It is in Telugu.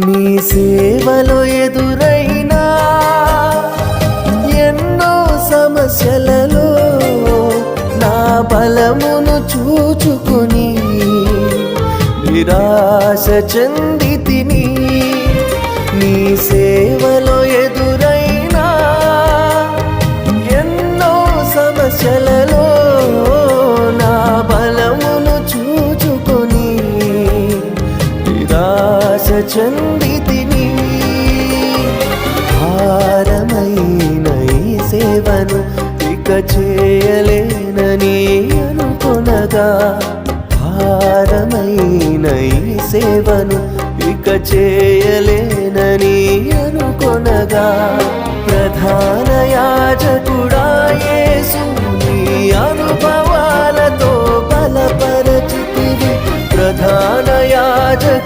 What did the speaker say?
నీ సేవలో ఎదురైనా ఎన్నో సమస్యలలో నా బలమును చూచుకుని నిరాశ చెందితిని. నీ సేవలో ఎదురైనా ఎన్నో సమస్యలలో నా బలమును చూచుకుని నిరాశ చెందితిని. భారమైన ఈ సేవను ఇక చేయలేనని అనుకొనగా, భారమైన ఈ సేవను ఇక చేయలేనని అనుకొనగా, ప్రధాన యాజకుడా యేసు నీ అనుభవాలతో బలపరచితివి. ప్రధాన యాజకుడా